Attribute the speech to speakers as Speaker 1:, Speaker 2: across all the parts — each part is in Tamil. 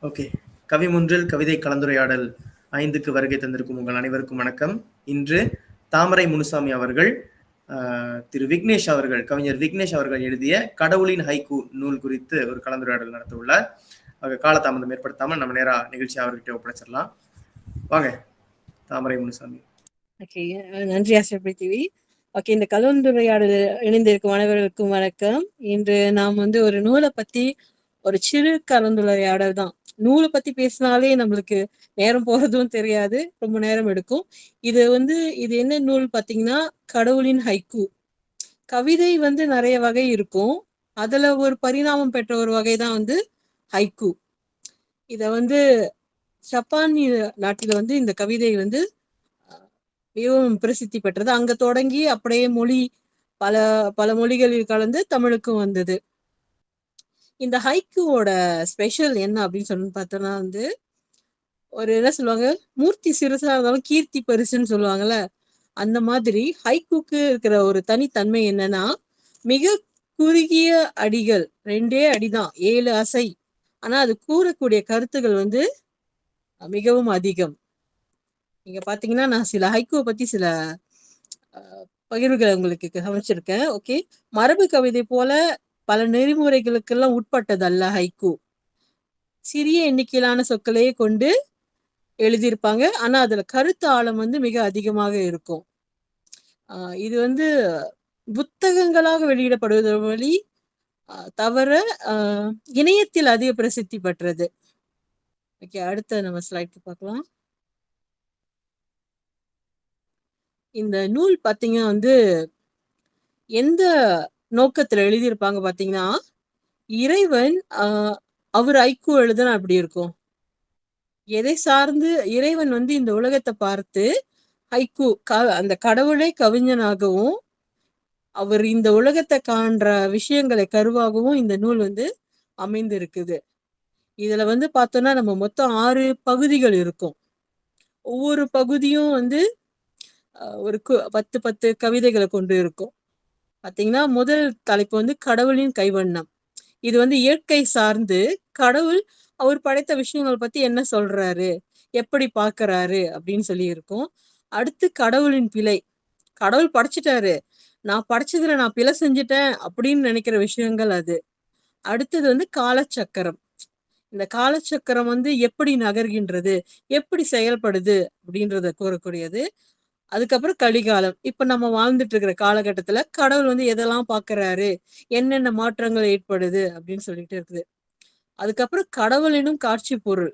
Speaker 1: ஓகே. கவிமுன்றில் கவிதை கலந்துரையாடல் 5க்கு வருகை தந்திருக்கும் உங்கள் அனைவருக்கும் வணக்கம். இன்று தாமரை முனுசாமி அவர்கள் திரு விக்னேஷ் அவர்கள், கவிஞர் விக்னேஷ் அவர்கள் எழுதிய கடவுளின் ஹைக்கூ நூல் குறித்து ஒரு கலந்துரையாடல் நடத்த உள்ளார். காலதாமதம் ஏற்படுத்தாமல் நம்ம நேரா நிகழ்ச்சி அவர்கிட்ட ஒப்படைச்சிடலாம். வாங்க தாமரை முனுசாமி.
Speaker 2: ஓகே, நன்றி ஆசிரியர் பிரித்திவி. ஓகே, இந்த கலந்துரையாடல் இணைந்திருக்கும் அனைவருக்கும் வணக்கம். இன்று நாம் ஒரு நூலை பத்தி ஒரு சிறு கலந்துரையாடல் தான். நூலை பத்தி பேசினாலே நம்மளுக்கு நேரம் போறதும் தெரியாது, ரொம்ப நேரம் எடுக்கும். இது இது என்ன நூல் பாத்தீங்கன்னா, கடவுளின் ஹைக்கூ. கவிதை நிறைய வகை இருக்கும், அதுல ஒரு பரிணாமம் பெற்ற ஒரு வகைதான் ஹைக்கூ. இத ஜப்பான் நாட்டில இந்த கவிதை மிகவும் பிரசித்தி பெற்றது. அங்க தொடங்கி அப்படியே மொழி பல பல மொழிகளில் கலந்து தமிழுக்கும் வந்தது. இந்த ஹைக்கூவோட ஸ்பெஷல் என்ன அப்படின்னு சொல்லி பார்த்தோம்னா ஒரு என்ன சொல்லுவாங்க, மூர்த்தி சிறுசா இருந்தாலும் கீர்த்தி பெருசுன்னு சொல்லுவாங்கல்ல, அந்த மாதிரி ஹைக்கூக்கு இருக்கிற ஒரு தனித்தன்மை என்னன்னா, மிக குறுகிய அடிகள், 2 அடிதான், 7 அசை. ஆனா அது கூறக்கூடிய கருத்துகள் மிகவும் அதிகம். நீங்க பாத்தீங்கன்னா, நான் சில ஹைக்கூவை பத்தி சில பகிர்வுகளை உங்களுக்கு கவனிச்சிருக்கேன். ஓகே, மரபு கவிதை போல பல நெறிமுறைகளுக்கெல்லாம் உட்பட்டது அல்ல ஹைக்கூ. சிறிய எண்ணிக்கையிலான சொற்களையே கொண்டு எழுதியிருப்பாங்க, ஆனா அதுல கருத்து ஆழம் மிக அதிகமாக இருக்கும். இது புத்தகங்களாக வெளியிடப்படுவது வழி தவிர இணையத்தில் அதிக பிரசித்தி பெற்றது. ஓகே, அடுத்த நம்ம ஸ்லைட் பார்க்கலாம். இந்த நூல் பாத்தீங்கன்னா எந்த நோக்கத்துல எழுதியிருப்பாங்க பாத்தீங்கன்னா, இறைவன் அவர் ஹைக்கூ எழுதுனா அப்படி இருக்கும். எதை சார்ந்து இறைவன் இந்த உலகத்தை பார்த்து ஹைக்கூ, அந்த கடவுளை கவிஞனாகவும் அவர் இந்த உலகத்தை காண்ற விஷயங்களை கருவாகவும் இந்த நூல் அமைந்து இருக்குது. இதுல பார்த்தோம்னா நம்ம மொத்தம் 6 பகுதிகள் இருக்கும். ஒவ்வொரு பகுதியும் ஒரு 10 கவிதைகளை கொண்டு இருக்கும். பாத்தீங்கன்னா, முதல் தலைப்பு கடவுளின் கைவண்ணம். இது இயற்கை சார்ந்து கடவுள் அவர் படைத்த விஷயங்களை பத்தி என்ன சொல்றாரு, எப்படி பாக்குறாரு அப்படின்னு சொல்லி இருக்கும். அடுத்து கடவுளின் பிழை, கடவுள் படைச்சிட்டாரு, நான் படைச்சதுல நான் பிழை செஞ்சுட்டேன் அப்படின்னு நினைக்கிற விஷயங்கள் அது. அடுத்தது காலச்சக்கரம். இந்த காலச்சக்கரம் எப்படி நகர்கின்றது, எப்படி செயல்படுது அப்படின்றத கூறக்கூடியது. அதுக்கப்புறம் கலிகாலம், இப்ப நம்ம வாழ்ந்துட்டு இருக்கிற காலகட்டத்துல கடவுள் எதெல்லாம் பாக்குறாரு, என்னென்ன மாற்றங்கள் ஏற்படுது அப்படின்னு சொல்லிட்டு இருக்குது. அதுக்கப்புறம் கடவுள் எனும் காட்சி பொருள்.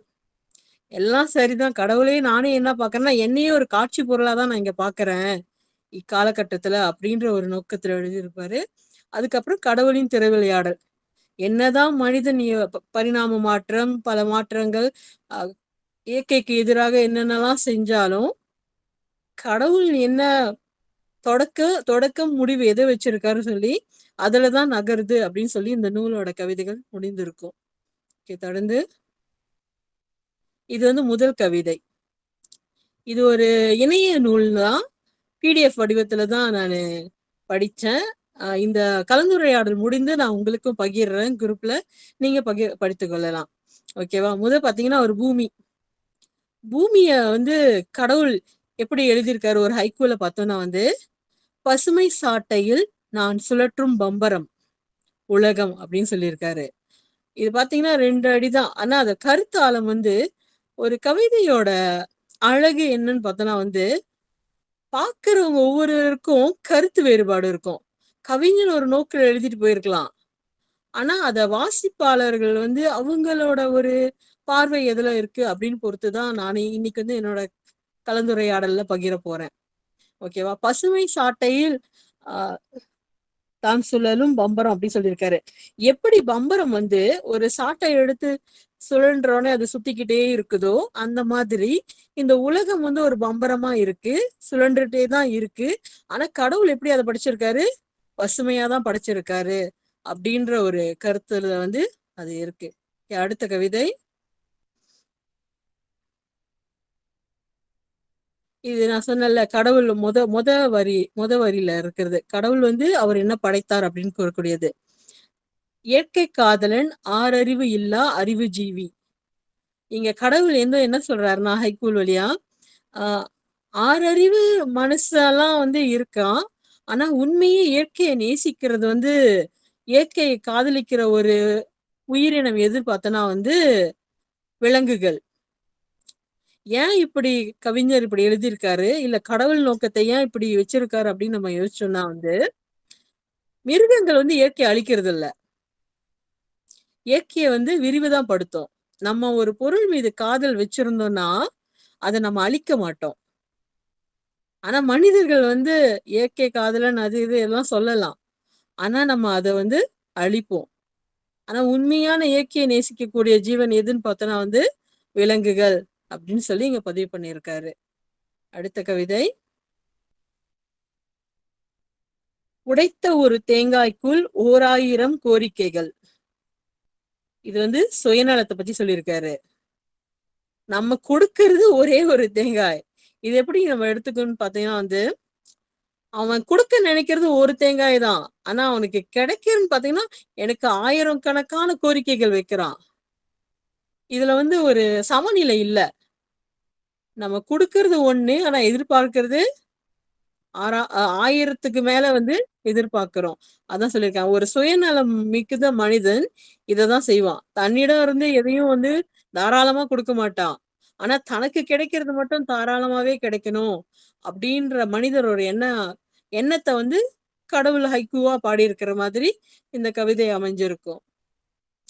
Speaker 2: எல்லாம் சரிதான், கடவுளே நானே என்ன பாக்குறேன்னா என்னையே ஒரு காட்சி பொருளா தான் நான் இங்க பாக்குறேன் இக்காலகட்டத்துல அப்படின்ற ஒரு நோக்கத்துல எழுதியிருப்பாரு. அதுக்கப்புறம் கடவுளின் திறவிளையாடல். என்னதான் மனிதன் பரிணாம மாற்றம், பல மாற்றங்கள், இயற்கைக்கு எதிராக என்னென்னலாம் செஞ்சாலும் கடவுள் என்ன தொடக்கம் முடிவு எதை வச்சிருக்காரு சொல்லி அதுலதான் நகருது அப்படின்னு சொல்லி இந்த நூலோட கவிதைகள் முடிந்திருக்கும். தொடர்ந்து இது முதல் கவிதை. இது ஒரு இணைய நூல் தான், PDF வடிவத்துலதான் நான் படிச்சேன். இந்த கலந்துரையாடல் முடிந்து நான் உங்களுக்கும் பகிர்றேன் குரூப்ல, நீங்க படித்துக் கொள்ளலாம். ஓகேவா? பாத்தீங்கன்னா ஒரு பூமிய கடவுள் எப்படி எழுதியிருக்காரு ஒரு ஹைக்கூல பார்த்தோம்னா பசுமை சாட்டையில் நான் சுழற்றும் பம்பரம் உலகம் அப்படின்னு சொல்லியிருக்காரு. இது பாத்தீங்கன்னா 2 அடிதான், ஆனா அத கருத்து ஆழம் ஒரு கவிதையோட அழகு என்னன்னு பார்த்தோம்னா பாக்குறவங்க ஒவ்வொருவருக்கும் கருத்து வேறுபாடு இருக்கும். கவிஞர் ஒரு நோக்கில் எழுதிட்டு போயிருக்கலாம், ஆனா அத வாசிப்பாளர்கள் அவங்களோட ஒரு பார்வை எதுல இருக்கு அப்படின்னு பொறுத்துதான் நான் இன்னைக்கு என்னோட கலந்துரையாடல்ல பகிர போறேன். ஓகேவா? பசுமை சாட்டையில் தான் சுழலும் பம்பரம் அப்படின்னு சொல்லியிருக்காரு. எப்படி பம்பரம் ஒரு சாட்டை எடுத்து சுழன்றோன்னே அது சுத்திக்கிட்டே இருக்குதோ, அந்த மாதிரி இந்த உலகம் ஒரு பம்பரமா இருக்கு, சுழன்றுட்டே தான் இருக்கு. ஆனா கடவுள் எப்படி அதை படைச்சிருக்காரு, பசுமையாதான் படைச்சிருக்காரு அப்படின்ற ஒரு கருத்துல அது இருக்கு. அடுத்த கவிதை. இது நான் சொன்னல, கடவுள் முத வரியில இருக்கிறது. கடவுள் அவர் என்ன படைத்தார் அப்படின்னு கூறக்கூடியது. இயற்கை காதலன், ஆறறிவு இல்லா அறிவு ஜீவி. இங்க கடவுள் என்ன சொல்றாருன்னா ஹைக்கூல் வழியா, ஆஹ் ஆறறிவு மனுஷெல்லாம் வந்து இருக்கான். ஆனா உண்மையே இயற்கையை நேசிக்கிறது வந்து இயற்கையை காதலிக்கிற ஒரு உயிரினம் எது பார்த்தோன்னா வந்து விலங்குகள். ஏன் இப்படி கவிஞர் இப்படி எழுதியிருக்காரு? இல்ல கடவுள் நோக்கத்தை ஏன் இப்படி வச்சிருக்காரு அப்படின்னு நம்ம யோசிச்சோம்னா வந்து, மிருகங்கள் வந்து இயற்கையை அழிக்கிறது இல்ல. இயற்கையை வந்து விரிவுதான் படுத்தும். நம்ம ஒரு பொருள் மீது காதல் வச்சிருந்தோம்னா, அத நம்ம அழிக்க மாட்டோம். ஆனா மனிதர்கள் வந்து இயற்கை காதலன் அது இது எல்லாம் சொல்லலாம். ஆனா நம்ம அத வந்து அழிப்போம். ஆனா உண்மையான இயற்கையை நேசிக்கக்கூடிய ஜீவன் எதுன்னு பார்த்தோம்னா வந்து விலங்குகள் அப்படின்னு சொல்லி இங்க பதிவு பண்ணியிருக்காரு. அடுத்த கவிதை. உடைத்த ஒரு தேங்காய்க்குள் 1000 கோரிக்கைகள். இது வந்து சுயநலத்தை பத்தி சொல்லியிருக்காரு. நம்ம கொடுக்கிறது ஒரே ஒரு தேங்காய். இது எப்படி நம்ம எடுத்துக்கணும்னு பாத்தீங்கன்னா வந்து, அவன் கொடுக்க நினைக்கிறது ஒரு தேங்காய் தான். ஆனா அவனுக்கு கிடைக்குதுன்னு பாத்தீங்கன்னா, எனக்கு 1000 கணக்கான கோரிக்கைகள் வைக்கிறான். இதுல வந்து ஒரு சமநிலை இல்ல. நம்ம குடுக்கறது ஒண்ணு, ஆனா எதிர்பார்க்கிறது 1000க்கு மேல வந்து எதிர்பார்க்கிறோம். அதான் சொல்லியிருக்காங்க. ஒரு சுயநலம் மிகுந்த மனிதன் இததான் செய்வான். தன்னிடம் இருந்து எதையும் வந்து தாராளமா குடுக்க மாட்டான். ஆனா தனக்கு கிடைக்கிறது மட்டும் தாராளமாவே கிடைக்கணும். அப்படின்ற மனிதரோட எண்ணத்த வந்து கடவுள் ஹைக்கூவா பாடியிருக்கிற மாதிரி இந்த கவிதை அமைஞ்சிருக்கும்.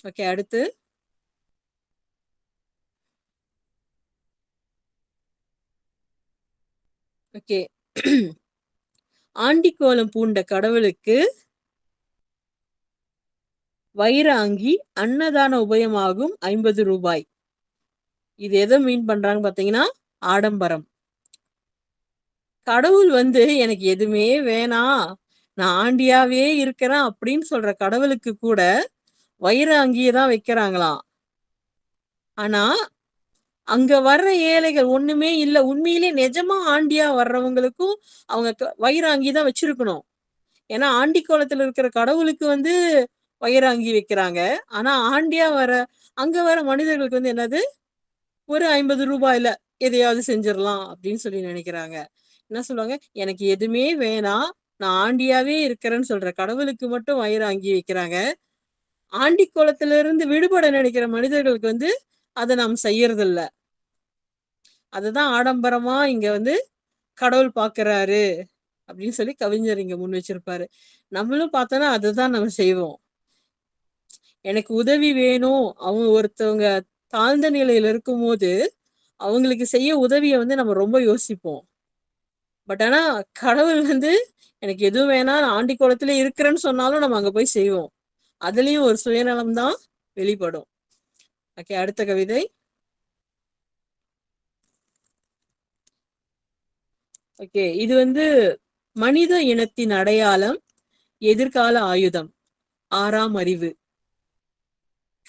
Speaker 2: ஓகே, அடுத்து. ஓகே. ஆண்டிக்கோலம் பூண்ட கடவுளுக்கு வைர அங்கி அன்னதான உபயமாகும் 50 ரூபாய். இது எதை மீன் பண்றாங்கன்னு பாத்தீங்கன்னா ஆடம்பரம். கடவுள் வந்து எனக்கு எதுவுமே வேணாம், நான் ஆண்டியாவே இருக்கிறேன் அப்படின்னு சொல்ற கடவுளுக்கு கூட வைர அங்கியை தான் வைக்கிறாங்களாம். ஆனா அங்க வர்ற ஏழைகள் ஒண்ணுமே இல்ல, உண்மையிலே நிஜமா ஆண்டியா வர்றவங்களுக்கும் அவங்க வைர அங்கி தான் வச்சிருக்கணும். ஏன்னா ஆண்டி கோலத்துல இருக்கிற கடவுளுக்கு வந்து வைர அங்கி வைக்கிறாங்க. ஆனா ஆண்டியா அங்க வர மனிதர்களுக்கு வந்து என்னது, ஒரு 50 ரூபாயில எதையாவது செஞ்சிடலாம் அப்படின்னு சொல்லி நினைக்கிறாங்க. என்ன சொல்லுவாங்க, எனக்கு எதுவுமே வேணாம், நான் ஆண்டியாவே இருக்கிறேன்னு சொல்ற கடவுளுக்கு மட்டும் வைர அங்கி வைக்கிறாங்க. ஆண்டி கோலத்துல இருந்து விடுபட நினைக்கிற மனிதர்களுக்கு வந்து அதை நாம் செய்யறது இல்ல. அதுதான் ஆடம்பரமா இங்க வந்து கடவுள் பாக்குறாரு அப்படின்னு சொல்லி கவிஞர் இங்க முன் வச்சிருப்பாரு. நம்மளும் பார்த்தோன்னா அதுதான் நம்ம செய்வோம். எனக்கு உதவி வேணும், அவங்க ஒருத்தவங்க தாழ்ந்த நிலையில இருக்கும்போது அவங்களுக்கு செய்ய உதவியை வந்து நம்ம ரொம்ப யோசிப்போம். பட் ஆனா கடவுள் வந்து எனக்கு எதுவும் வேணாம், நான் ஆண்டி கோலத்துல இருக்கிறேன்னு சொன்னாலும் நம்ம அங்க போய் செய்வோம். அதுலயும் ஒரு சுயநலம் தான் வெளிப்படும். ஓகே, அடுத்த கவிதை. ஓகே, இது வந்து மனித இனத்தின் அடையாளம், எதிர்கால ஆயுதம், 6ஆம் அறிவு.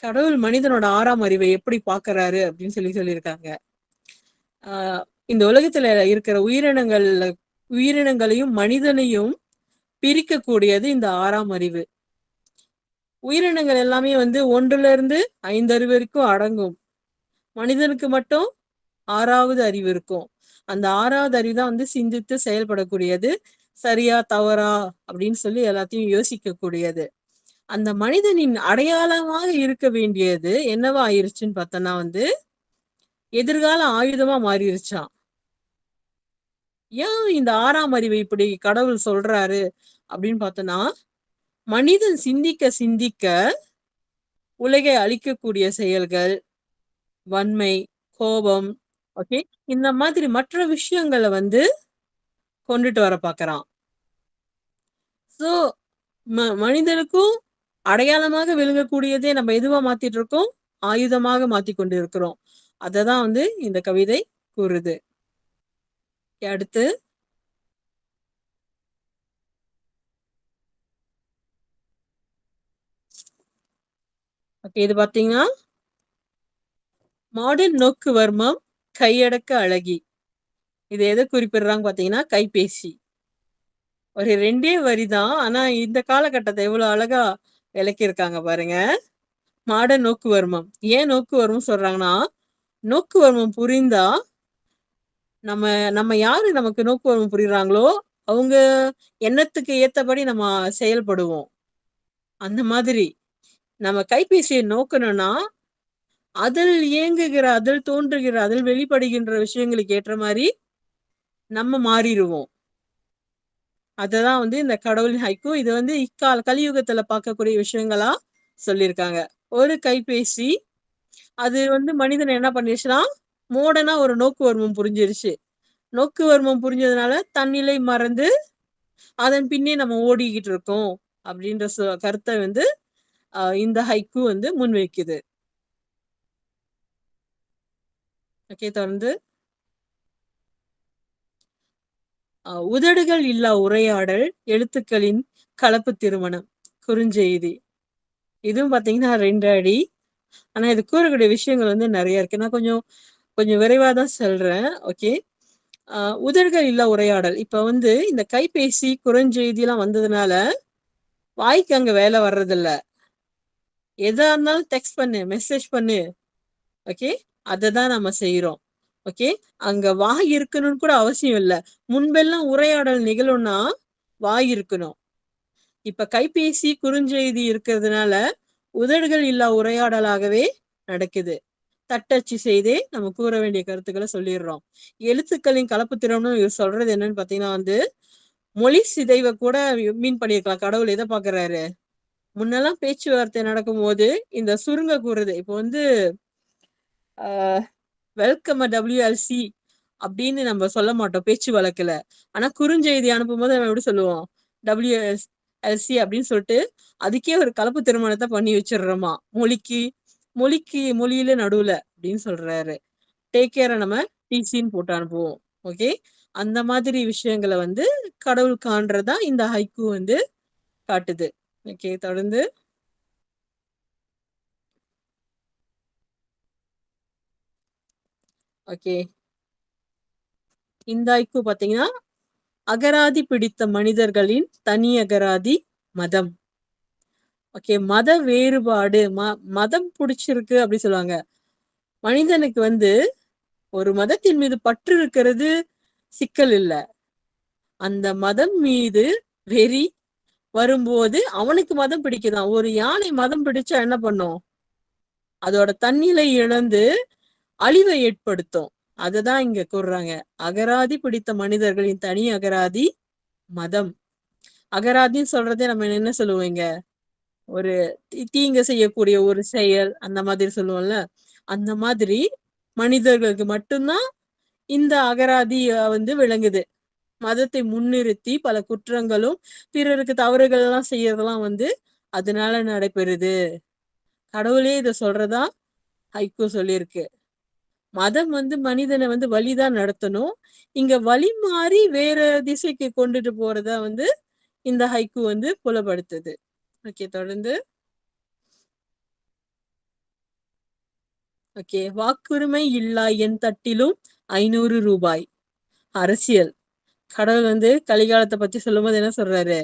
Speaker 2: கடவுள் மனிதனோட 6ஆம் அறிவை எப்படி பாக்குறாரு அப்படின்னு சொல்லியிருக்காங்க. ஆஹ் இந்த உலகத்துல இருக்கிற உயிரினங்களையும் மனிதனையும் பிரிக்கக்கூடியது இந்த 6ஆம் அறிவு. உயிரினங்கள் எல்லாமே வந்து 1ல இருந்து 5 அறிவு வரைக்கும் அடங்கும். மனிதனுக்கு மட்டும் 6வது அறிவு இருக்கும். அந்த 6வது அறிவு தான் வந்து சிந்தித்து செயல்படக்கூடியது. சரியா தவறா அப்படின்னு சொல்லி எல்லாத்தையும் யோசிக்க கூடியது. அந்த மனிதனின் அடையாளமாக இருக்க வேண்டியது என்னவா ஆயிருச்சுன்னு பார்த்தோன்னா வந்து எதிர்கால ஆயுதமா மாறிடுச்சாம். ஏன் இந்த 6ஆம் அறிவை இப்படி கடவுள் சொல்றாரு அப்படின்னு பார்த்தோன்னா, மனிதன் சிந்திக்க சிந்திக்க உலகை அழிக்கக்கூடிய செயல்கள், வன்மை, கோபம், ஓகே, இந்த மாதிரி மற்ற விஷயங்களை வந்து கொண்டுட்டு வர பாக்குறான். சோ மனிதனுக்கும் அடையாளமாக விளங்கக்கூடியதே நம்ம எதுவா மாத்திட்டு இருக்கோம், ஆயுதமாக மாத்தி கொண்டு இருக்கிறோம். அததான் வந்து இந்த கவிதை கூறுது. அடுத்து. ஓகே, இது பாத்தீங்கன்னா மாடர்ன் நோக்கு வர்மம் கையடக்க அழகி. இது எதை குறிப்பிடுறாங்க பாத்தீங்கன்னா கைபேசி. ஒரு 2 வரிதான், ஆனா இந்த காலகட்டத்தை எவ்வளவு அழகா விளக்கியிருக்காங்க பாருங்க. மாடர்ன் நோக்கு வர்மம். ஏன் நோக்கு வர்மம் சொல்றாங்கன்னா, நோக்குவர்மம் புரிந்தா நம்ம நம்ம யாரு நமக்கு நோக்குவர்மம் புரியுறாங்களோ அவங்க எண்ணத்துக்கு ஏத்தபடி நம்ம செயல்படுவோம். அந்த மாதிரி நம்ம கைபேசியை நோக்கணும்னா அதில் இயங்குகிற, அதில் தோன்றுகிற, அதில் வெளிப்படுகின்ற விஷயங்களுக்கு ஏற்ற மாதிரி நம்ம மாறிடுவோம். அததான் வந்து இந்த கடவுளின் ஹைக்கூ. இது வந்து கலியுகத்துல பார்க்கக்கூடிய விஷயங்களா சொல்லியிருக்காங்க. ஒரு கைபேசி அது வந்து மனிதன் என்ன பண்ணிருச்சுன்னா மோடனா ஒரு நோக்குவர்மம் புரிஞ்சிருச்சு. நோக்குவர்மம் புரிஞ்சதுனால தன்னிலை மறந்து அதன் பின்னே நம்ம ஓடிக்கிட்டு இருக்கோம் அப்படின்ற கருத்தை வந்து இந்த ஹைக்கூ வந்து முன்வைக்குது. ஓகே, தொடர்ந்து உதடுகள் இல்லா உரையாடல், எழுத்துக்களின் கலப்பு திருமணம், குறுஞ்செய்தி. இதுவும் பாத்தீங்கன்னா 2 அடி. ஆனா இது கூறக்கூடிய விஷயங்கள் வந்து நிறைய இருக்கு. நான் கொஞ்சம் கொஞ்சம் விரைவா தான் சொல்றேன். ஓகே. உதடுகள் இல்லா உரையாடல். இப்ப வந்து இந்த கைபேசி, குறுஞ்செய்தி எல்லாம் வந்ததுனால வாய்க்கு அங்க வேலை வர்றதில்ல. எதா இருந்தாலும் டெக்ஸ்ட் பண்ணு, மெசேஜ் பண்ணு. ஓகே. அததான் நம்ம செய்யறோம். ஓகே. அங்க வாய் இருக்கணும்னு கூட அவசியம் இல்ல. முன்பெல்லாம் உரையாடல் நிகழும்னா வாய் இருக்கணும். இப்ப கைபேசி, குறுஞ்செய்தி இருக்கிறதுனால உதடுகள் இல்லா உரையாடலாகவே நடக்குது. தட்டச்சு செய்தே நம்ம கூற வேண்டிய கருத்துக்களை சொல்லிடுறோம். எழுத்துக்களின் கலப்புத்திறம்னு இவர் சொல்றது என்னன்னு பாத்தீங்கன்னா வந்து மொழி சிதைவை கூட மீன் பண்ணியிருக்கலாம். கடவுள் எதை பாக்குறாரு? முன்னெல்லாம் பேச்சுவார்த்தை நடக்கும்போது இந்த சுருங்க கூறுது. இப்போ வந்து வெல்கம் WLC அப்படின்னு நம்ம சொல்ல மாட்டோம் பேச்சு வழக்குல. ஆனா குறுஞ்செய்தி அனுப்பும் போது நம்ம எப்படி சொல்லுவோம்? WLC அப்படின்னு சொல்லிட்டு அதுக்கே ஒரு கலப்பு திருமணத்தை பண்ணி வச்சிடுறோமா. மொழியில நடுவுல அப்படின்னு சொல்றாரு. டேக் கேரை நம்ம டிசின்னு போட்டு அனுப்புவோம். ஓகே. அந்த மாதிரி விஷயங்களை வந்து கடவுள் காண்றதா இந்த ஹைக்கூ வந்து காட்டுது. ஓகே, தொடர்ந்து ஓகே. இந்த ஹைக்கூ பாத்தீங்கன்னா அகராதி பிடித்த மனிதர்களின் தனி அகராதி மதம். ஓகே. மத வேறுபாடு, மதம் பிடிச்சிருக்கு அப்படி சொல்லுவாங்க. மனிதனுக்கு வந்து ஒரு மதத்தின் மீது பற்று இருக்கிறது சிக்கல் இல்ல. அந்த மதம் மீது வெறி வரும்போது அவனுக்கு மதம் பிடிக்குதான். ஒரு யானை மதம் பிடிச்சா என்ன பண்ணும்? அதோட தன்னிலை இழந்து அழிவை ஏற்படுத்தும். அததான் இங்க கூறுறாங்க. அகராதி பிடித்த மனிதர்களின் தனி அகராதி மதம். அகராதின்னு சொல்றதே நம்ம என்ன சொல்லுவோங்க? ஒரு தீங்கு செய்யக்கூடிய ஒரு செயல் அந்த மாதிரி சொல்லுவோம்ல. அந்த மாதிரி மனிதர்களுக்கு மட்டும்தான் இந்த அகராதி வந்து விளங்குது. மதத்தை முன்னிறுத்தி பல குற்றங்களும் பிறருக்கு தவறுகள் எல்லாம் செய்யறதெல்லாம் வந்து அதனால நடைபெறுது. கடவுளே இத சொல்றதா ஹைக்கூ சொல்லியிருக்கு. மதம் வந்து மனிதனை வந்து வழிதான் நடத்தணும். இங்க வழி மாறி வேற திசைக்கு கொண்டுட்டு போறதா வந்து இந்த ஹைக்கூ வந்து புலப்படுத்துது. ஓகே, தொடர்ந்து ஓகே. வாக்குரிமை இல்லா என் தட்டிலும் 500 ரூபாய். அரசியல். கடவுள் வந்து கலிகாலத்தை பத்தி சொல்லும்போது என்ன சொல்றாரு?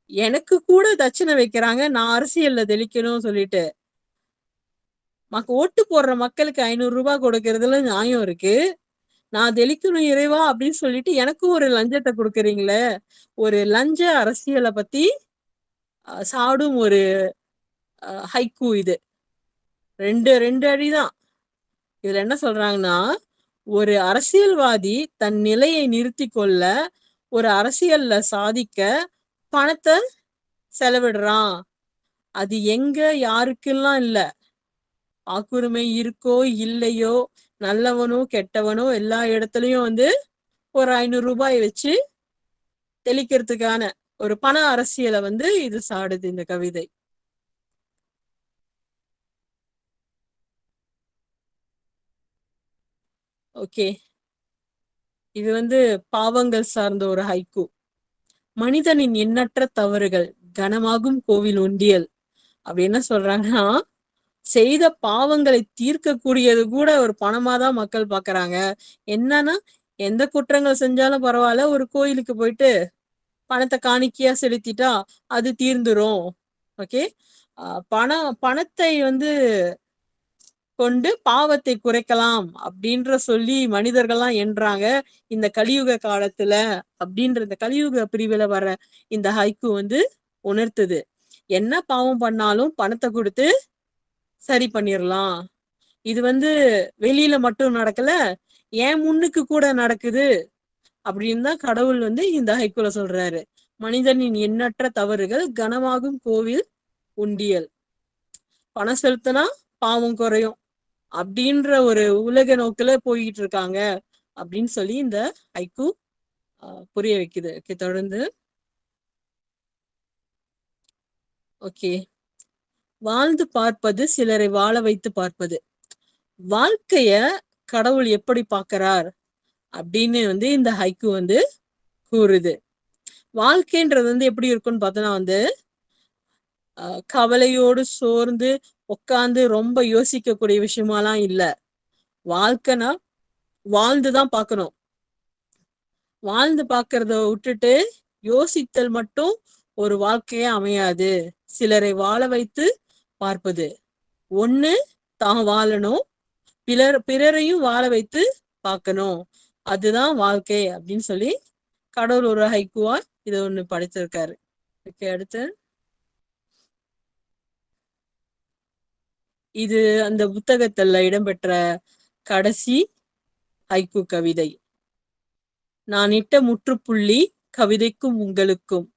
Speaker 2: எனக்கு கூட தட்சணை வைக்கிறாங்க, நான் அரசியல்ல தெளிக்கணும்னு சொல்லிட்டு ஓட்டு போடுற மக்களுக்கு 500 ரூபாய் கொடுக்கறதுல நியாயம் இருக்கு. நான் தெளிக்கணும் இறைவா அப்படின்னு சொல்லிட்டு எனக்கும் ஒரு லஞ்சத்தை கொடுக்குறீங்களே. ஒரு லஞ்ச அரசியலை பத்தி சாடும் ஒரு ஹைக்கூ இது. ரெண்டு அடிதான். இதுல என்ன சொல்றாங்கன்னா ஒரு அரசியல்வாதி தன் நிலையை நிறுத்தி கொள்ள ஒரு அரசியல்ல சாதிக்க பணத்தை செலவிடுறான். அது எங்க யாருக்கெல்லாம் இல்ல. வாக்குரிமை இருக்கோ இல்லையோ, நல்லவனோ கெட்டவனோ எல்லா இடத்துலயும் வந்து ஒரு 500 ரூபாய் வச்சு தெளிக்கிறதுக்கான ஒரு பண அரசியலை வந்து இது சாடுது இந்த கவிதை. ஓகே. இது வந்து பாவங்கள் சார்ந்த ஒரு ஹைக்கூ. மனிதனின் எண்ணற்ற தவறுகள் கனமாகும் கோவில் உண்டியல். அப்படி என்ன சொல்றாங்கன்னா செய்த பாவங்களை தீர்க்கக்கூடியது கூட ஒரு பணமாதான் மக்கள் பாக்குறாங்க. என்னன்னா எந்த குற்றங்கள் செஞ்சாலும் பரவாயில்ல, ஒரு கோயிலுக்கு போயிட்டு பணத்தை காணிக்கையா செலுத்திட்டா அது தீர்ந்துரும். ஓகே. பணத்தை வந்து கொண்டு பாவத்தை குறைக்கலாம் அப்படின்ற சொல்லி மனிதர்கள்லாம் எண்றாங்க இந்த கலியுக காலத்துல அப்படின்ற இந்த கலியுக பிரிவுல வர இந்த ஹைக்கூ வந்து உணர்த்துது. என்ன பாவம் பண்ணாலும் பணத்தை கொடுத்து சரி பண்ணிடலாம். இது வந்து வெளியில மட்டும் நடக்கல, ஏன் முன்னுக்கு கூட நடக்குது அப்படின்னு தான் கடவுள் வந்து இந்த ஹைக்கூல சொல்றாரு. மனிதனின் எண்ணற்ற தவறுகள் கனமாகும் கோவில் உண்டியல், பணம் செலுத்தினா பாவம் குறையும் அப்படின்ற ஒரு உலக நோக்குல போயிட்டு இருக்காங்க அப்படின்னு சொல்லி இந்த ஹைக்கூ புரிய வைக்குது. ஓகே, தொடர்ந்து. ஓகே, வாழ்ந்து பார்ப்பது சிலரை வாழ வைத்து பார்ப்பது. வாழ்க்கைய கடவுள் எப்படி பார்க்கிறார் அப்படின்னு வந்து இந்த ஹைக்கூ வந்து கூறுது. வாழ்க்கைன்றது வந்து எப்படி இருக்கும்னு பார்த்தோன்னா வந்து கவலையோடு சோர்ந்து உட்காந்து ரொம்ப யோசிக்கக்கூடிய விஷயமாலாம் இல்ல. வாழ்க்கைனா வாழ்ந்துதான் பார்க்கணும். வாழ்ந்து பார்க்கறத விட்டுட்டு யோசித்தல் மட்டும் ஒரு வாழ்க்கையே அமையாது. சிலரை வாழ வைத்து பார்ப்பது. ஒண்ணு தான் வாழணும், பிறரையும் வாழ வைத்து பார்க்கணும், அதுதான் வாழ்க்கை அப்படின்னு சொல்லி கடவுள் ஒரு ஹைக்கூவா இதை ஒண்ணு படைச்சிருக்காரு. ஓகே, அடுத்து இது அந்த புத்தகத்துல இடம்பெற்ற கடைசி ஹைக்கூ கவிதை. நான் இட்ட முற்றுப்புள்ளி கவிதைக்கும் உங்களுக்கும்.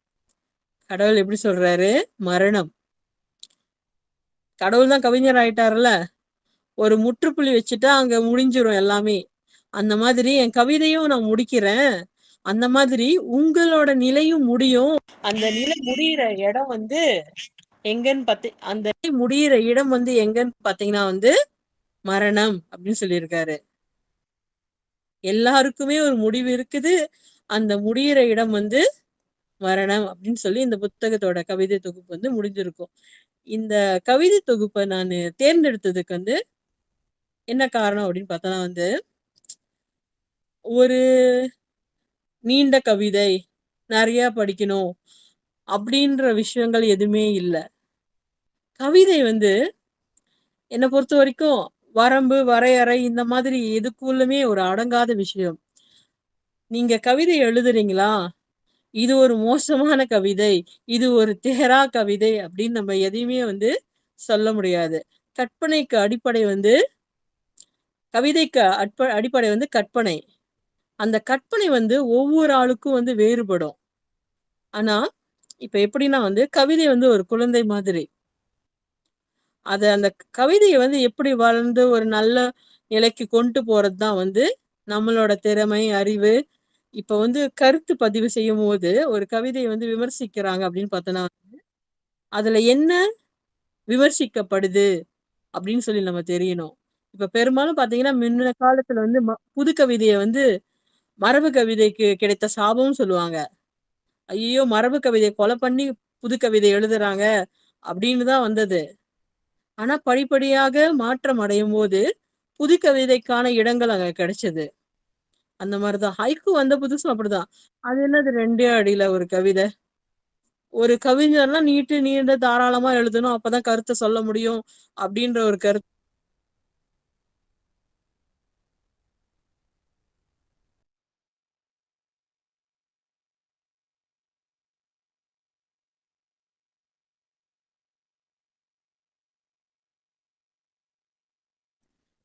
Speaker 2: கடவுள் எப்படி சொல்றாரு? மரணம். கடவுள் தான் கவிஞர் ஆயிட்டாருல, ஒரு முற்றுப்புள்ளி வச்சுட்டா அங்க முடிஞ்சிரும் எல்லாமே. அந்த மாதிரி என் கவிதையும் நான் முடிக்கிறேன், அந்த மாதிரி உங்களோட நிலையும் முடியும். அந்த நிலை முடியிற இடம் வந்து எங்கன்னு அந்த முடியிற இடம் வந்து எங்கன்னு பாத்தீங்கன்னா வந்து மரணம் அப்படின்னு சொல்லியிருக்காரு. எல்லாருக்குமே ஒரு முடிவு இருக்குது, அந்த முடியிற இடம் வந்து மரணம் அப்படின்னு சொல்லி இந்த புத்தகத்தோட கவிதை தொகுப்பு வந்து முடிஞ்சிருக்கும். இந்த கவிதை தொகுப்பை நான் தேர்ந்தெடுத்ததுக்கு வந்து என்ன காரணம் அப்படின்னு பார்த்தோன்னா வந்து, ஒரு நீண்ட கவிதை நிறைய படிக்கணும் அப்படின்ற விஷயங்கள் எதுவுமே இல்லை. கவிதை வந்து என்னை பொறுத்த வரைக்கும் வரம்பு வரையறை இந்த மாதிரி எதுக்குள்ளுமே ஒரு அடங்காத விஷயம். நீங்க கவிதை எழுதுறீங்களா, இது ஒரு மோசமான கவிதை, இது ஒரு தேரா கவிதை அப்படின்னு நம்ம எதையுமே வந்து சொல்ல முடியாது. கற்பனைக்கு அடிப்படை வந்து கவிதைக்கு அடிப்படை வந்து கற்பனை. அந்த கற்பனை வந்து ஒவ்வொரு ஆளுக்கும் வந்து வேறுபடும். ஆனா இப்ப எப்படின்னா வந்து கவிதை வந்து ஒரு குழந்தை மாதிரி. அந்த கவிதையை வந்து எப்படி வளர்ந்து ஒரு நல்ல நிலைக்கு கொண்டு போறதுதான் வந்து நம்மளோட திறமை, அறிவு. இப்ப வந்து கருத்து பதிவு செய்யும் போது ஒரு கவிதையை வந்து விமர்சிக்கிறாங்க அப்படின்னு பார்த்தோன்னா அதுல என்ன விமர்சிக்கப்படுது அப்படின்னு சொல்லி நம்ம தெரியணும். இப்ப பெரும்பாலும் பாத்தீங்கன்னா முன்ன காலத்துல வந்து புது கவிதையை வந்து மரபு கவிதைக்கு கிடைத்த சாபம்னு சொல்லுவாங்க. ஐயோ, மரபு கவிதையை கொலை பண்ணி புது கவிதை எழுதுறாங்க அப்படின்னு தான் வந்தது. ஆனா படிப்படியாக மாற்றம் அடையும் போது புது கவிதைக்கான இடங்கள் அங்க கிடைச்சது. அந்த மாதிரிதான் ஹைக்கூ வந்த புதுசும் அப்படிதான். அது என்னது 2 அடியில ஒரு கவிதை? ஒரு கவிஞர்லாம் நீண்ட தாராளமா எழுதணும், அப்பதான் கருத்தை சொல்ல முடியும் அப்படின்ற ஒரு கருத்து.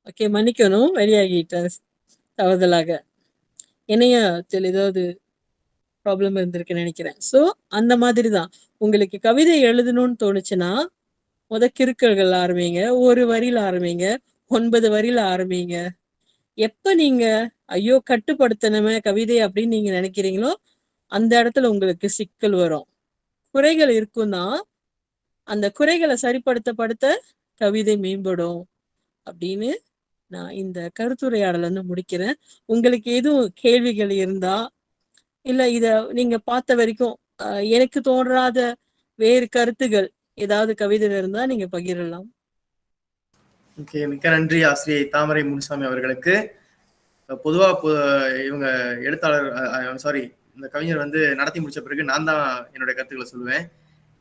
Speaker 2: ஓகே, மன்னிக்கணும், வெளியாகிட்டேன் தவறுதலாக. இணையத்தில் ஏதாவது ப்ராப்ளம் இருந்திருக்குன்னு நினைக்கிறேன். ஸோ அந்த மாதிரி தான் உங்களுக்கு கவிதை எழுதணும்னு தோணுச்சுன்னா கிறுக்கல்கள் ஆரம்பிங்க, ஒரு வரியில ஆரம்பிங்க, 9 வரியில ஆரம்பிங்க. எப்ப நீங்க ஐயோ கட்டுப்படுத்தணுமே கவிதை அப்படின்னு நீங்க நினைக்கிறீங்களோ அந்த இடத்துல உங்களுக்கு சிக்கல் வரும். குறைகள் இருக்குன்னா அந்த குறைகளை சரிப்படுத்த கவிதை மேம்படும் அப்படின்னு நான் இந்த கருத்துரையாடலை வந்து முடிக்கிறேன். உங்களுக்கு எதுவும் கேள்விகள் இருந்தா இல்ல இத நீங்க பார்த்த வரைக்கும் எனக்கு தோன்றாத வேறு கருத்துகள் ஏதாவது கவிதையில இருந்தா நீங்க பகிரலாம்.
Speaker 1: ஓகே, மிக்க நன்றி ஆசிரியை தாமரை முனுசாமி அவர்களுக்கு. பொதுவா இவங்க எழுத்தாளர் சாரி இந்த கவிஞர் வந்து நடத்தி முடிச்ச பிறகு நான் தான் என்னுடைய கருத்துக்களை சொல்லுவேன்.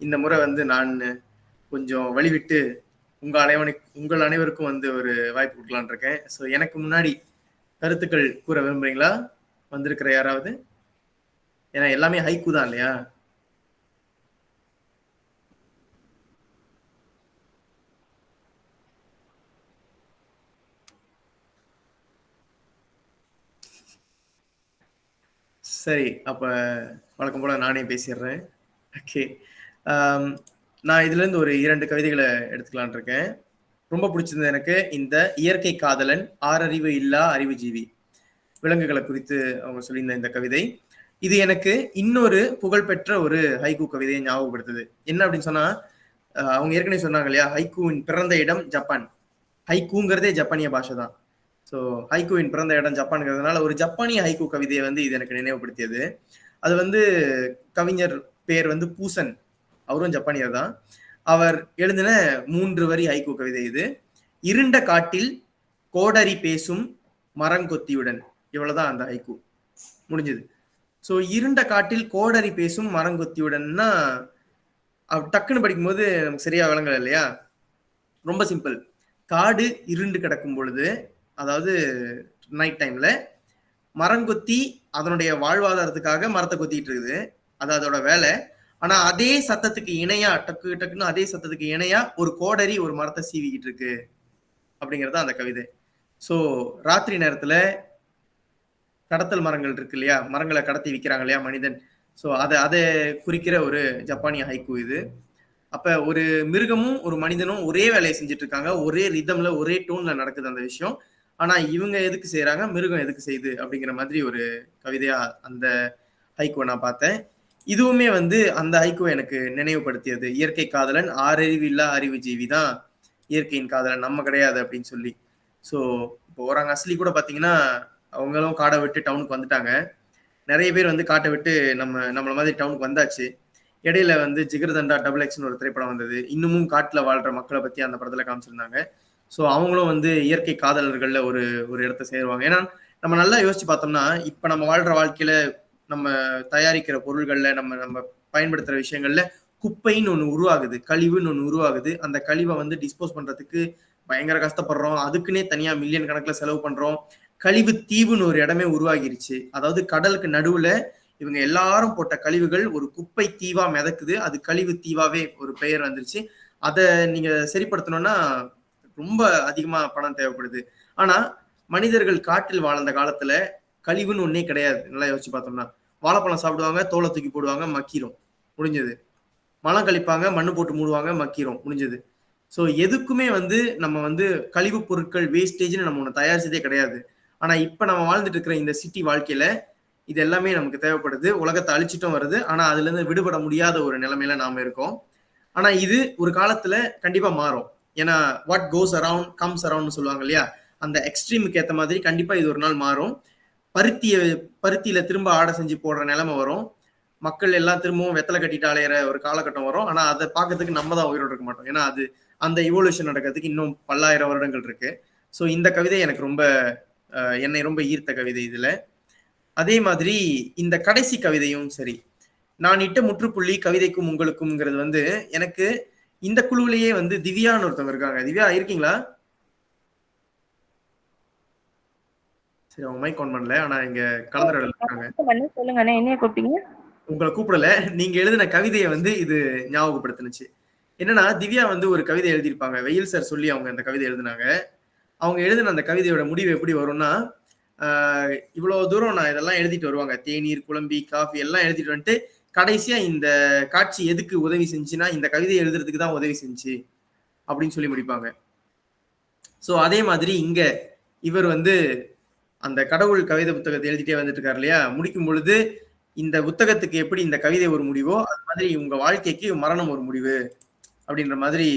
Speaker 1: இந்த முறை வந்து நான் கொஞ்சம் வழிவிட்டு உங்கள் அனைவருக்கும் வந்து ஒரு வாய்ப்பு கொடுக்கலான் இருக்கேன். ஸோ எனக்கு முன்னாடி கருத்துக்கள் கூற விரும்புறீங்களா? வந்திருக்கிற யாராவது? ஏன்னா எல்லாமே ஹைக்கூ தான் இல்லையா? சரி, அப்ப வழக்கம் போல நானே பேசிடுறேன். ஓகே. நான் இதுல இருந்து ஒரு 2 கவிதைகளை எடுத்துக்கலான் இருக்கேன். ரொம்ப பிடிச்சிருந்தது எனக்கு இந்த இயற்கை காதலன், ஆறறிவு இல்லா அறிவுஜீவி, விலங்குகளை குறித்து அவங்க சொல்லியிருந்த இந்த கவிதை. இது எனக்கு இன்னொரு புகழ்பெற்ற ஒரு ஹைக்கூ கவிதையை ஞாபகப்படுத்துது. என்ன அப்படின்னு சொன்னா, அவங்க ஏற்கனவே சொன்னாங்க இல்லையா, ஹைக்கூவின் பிறந்த இடம் ஜப்பான். ஹைக்கூங்கிறதே ஜப்பானிய பாஷை தான். ஸோ ஹைக்கூவின் பிறந்த இடம் ஜப்பான்ங்கிறதுனால ஒரு ஜப்பானிய ஹைக்கூ கவிதையை வந்து இது எனக்கு நினைவுபடுத்தியது. அது வந்து கவிஞர் பேர் வந்து பூசன், அவரும் ஜப்பானியர் தான். அவர் எழுதின 3 வரி ஹைக்கூ கவிதை இது. இருண்ட காட்டில் கோடரி பேசும் மரங்கொத்தியுடன். இவ்வளவுதான் அந்த ஹைக்கூ முடிஞ்சது. ஸோ இருண்ட காட்டில் கோடரி பேசும் மரங்கொத்தியுடன்னா டக்குன்னு படிக்கும்போது நமக்கு சரியா விளங்கல இல்லையா? ரொம்ப சிம்பிள். காடு இருண்டு கிடக்கும் பொழுது, அதாவது நைட் டைம்ல, மரங்கொத்தி அதனுடைய வாழ்வாதாரத்துக்காக மரத்தை கொத்திட்டு இருக்குது. அது அதோட வேலை. ஆனா அதே சத்தத்துக்கு இணையா, டக்கு டக்குன்னு அதே சத்தத்துக்கு இணையா ஒரு கோடரி ஒரு மரத்தை சீவிக்கிட்டு இருக்கு அப்படிங்கிறது அந்த கவிதை. ஸோ ராத்திரி நேரத்துல கடத்தல் மரங்கள் இருக்கு இல்லையா, மரங்களை கடத்தி விற்கிறாங்க இல்லையா மனிதன். ஸோ அதை குறிக்கிற ஒரு ஜப்பானிய ஹைக்கூ இது. அப்ப ஒரு மிருகமும் ஒரு மனிதனும் ஒரே வேலையை செஞ்சுட்டு இருக்காங்க, ஒரே ரிதம்ல ஒரே டோன்ல நடக்குது அந்த விஷயம். ஆனா இவங்க எதுக்கு செய்யறாங்க, மிருகம் எதுக்கு செய்யுது அப்படிங்கிற மாதிரி ஒரு கவிதையா அந்த ஹைக்கூவை நான் பார்த்தேன். இதுவுமே வந்து அந்த ஹைக்கூ எனக்கு நினைவுபடுத்தியது. இயற்கை காதலன், ஆறறிவு இல்லா அறிவு ஜீவி தான் இயற்கையின் காதலன், நம்ம கிடையாது அப்படின்னு சொல்லி. ஸோ இப்போ ஒராங்க அஸ்லி கூட பாத்தீங்கன்னா அவங்களும் காடை விட்டு டவுனுக்கு வந்துட்டாங்க. நிறைய பேர் வந்து காட்டை விட்டு நம்மள மாதிரி டவுனுக்கு வந்தாச்சு. இடையில வந்து ஜிகர்தண்டா டபுள் எக்ஸ்னு ஒரு திரைப்படம் வந்தது. இன்னமும் காட்டுல வாழ்ற மக்களை பத்தி அந்த படத்துல காமிச்சிருந்தாங்க. ஸோ அவங்களும் வந்து இயற்கை காதலர்கள்ல ஒரு ஒரு இடத்த சேருவாங்க. ஏன்னா நம்ம நல்லா யோசிச்சு பார்த்தோம்னா, இப்ப நம்ம வாழ்ற வாழ்க்கையில நம்ம தயாரிக்கிற பொருள்கள்ல நம்ம பயன்படுத்துற விஷயங்கள்ல குப்பைன்னு ஒண்ணு உருவாகுது, கழிவுன்னு ஒண்ணு உருவாகுது. அந்த கழிவை வந்து டிஸ்போஸ் பண்றதுக்கு பயங்கர கஷ்டப்படுறோம். அதுக்குன்னே தனியா மில்லியன் கணக்குல செலவு பண்றோம். கழிவு தீவுன்னு ஒரு இடமே உருவாகிருச்சு. அதாவது கடலுக்கு நடுவுல இவங்க எல்லாரும் போட்ட கழிவுகள் ஒரு குப்பை தீவா மிதக்குது. அது கழிவு தீவாவே ஒரு பெயர் வந்துருச்சு. அதை நீங்க சரிப்படுத்தணும்னா ரொம்ப அதிகமா பணம் தேவைப்படுது. ஆனா மனிதர்கள் காட்டில் வாழ்ந்த காலத்துல கழிவுன்னு ஒன்னே கிடையாது. நல்லா யோசிச்சு பார்த்தோம்னா, வாழைப்பழம் சாப்பிடுவாங்க, தோலை தூக்கி போடுவாங்க, மக்கிரும், முடிஞ்சது. மலம் கழிப்பாங்க, மண்ணு போட்டு மூடுவாங்க, மக்கிரும், முடிஞ்சது. ஸோ எதுக்குமே வந்து நம்ம வந்து கழிவுப் பொருட்கள் வேஸ்டேஜ்னு நம்ம ஒன்று தயாரிச்சதே கிடையாது. ஆனா இப்ப நம்ம வாழ்ந்துட்டு இருக்கிற இந்த சிட்டி வாழ்க்கையில இது எல்லாமே நமக்கு தேவைப்படுது. உலகத்தை அழிச்சிட்டும் வருது. ஆனா அதுல இருந்து விடுபட முடியாத ஒரு நிலைமையில நாம இருக்கோம். ஆனா இது ஒரு காலத்துல கண்டிப்பா மாறும். ஏன்னா வாட் கோஸ் அரவுண்ட் கம்ஸ் அரவுண்ட்னு சொல்லுவாங்க இல்லையா, அந்த எக்ஸ்ட்ரீமுக்கு ஏத்த மாதிரி கண்டிப்பா இது ஒரு நாள் மாறும். பருத்தியில திரும்ப ஆடை செஞ்சு போடுற நிலைமை வரும். மக்கள் எல்லாம் திரும்பவும் வெத்தலை கட்டிட்டு அலையிற ஒரு காலகட்டம் வரும். ஆனா அதை பார்க்கறதுக்கு நம்ம தான் உயிரோடு இருக்க மாட்டோம். ஏன்னா அது அந்த இவோல்யூஷன் நடக்கிறதுக்கு இன்னும் பல்லாயிரம் வருடங்கள் இருக்கு. ஸோ இந்த கவிதை எனக்கு ரொம்ப என்னை ரொம்ப ஈர்த்த கவிதை இதுல. அதே மாதிரி இந்த கடைசி கவிதையும் சரி, நான் இட்ட முற்றுப்புள்ளி கவிதைக்கும் உங்களுக்கும்ங்கிறது வந்து எனக்கு இந்த குழுவிலேயே வந்து திவ்யான்னு ஒருத்தவங்க இருக்காங்க. திவ்யா இருக்கீங்களா? சரி, அவங்க மைக் ஆன் பண்ணல. ஆனா இங்க கலந்துரையாடல் இருக்காங்க.
Speaker 3: சொல்லுங்க, என்ன கூப்பிட்டீங்க?
Speaker 1: உங்களை கூப்பிடல, நீங்க எழுதின கவிதையை வந்து இது ஞாபகப்படுத்துனுச்சு. என்னன்னா திவ்யா வந்து ஒரு கவிதை எழுதியிருப்பாங்க. வெயில் சார் சொல்லி அவங்க அந்த கவிதை எழுதினாங்க. அவங்க எழுதின அந்த கவிதையோட முடிவு எப்படி வரும்னா, இவ்வளவு தூரம் நான் இதெல்லாம் எழுதிட்டு வருவாங்க, தேநீர், குழம்பி, காஃபி எல்லாம் எழுதிட்டு வந்துட்டு கடைசியா இந்த காட்சி எதுக்கு உதவி செஞ்சுன்னா இந்த கவிதை எழுதுறதுக்கு தான் உதவி செஞ்சு அப்படின்னு சொல்லி முடிப்பாங்க. ஸோ அதே மாதிரி இங்க இவர் வந்து அந்த கடவுள் கவிதை புத்தகத்தை எழுதிட்டே வந்துட்டு இருக்காரு இல்லையா, முடிக்கும் பொழுது இந்த புத்தகத்துக்கு எப்படி இந்த கவிதை ஒரு முடிவோ அது மாதிரி உங்க வாழ்க்கைக்கு மரணம் ஒரு முடிவு அப்படின்ற மாதிரி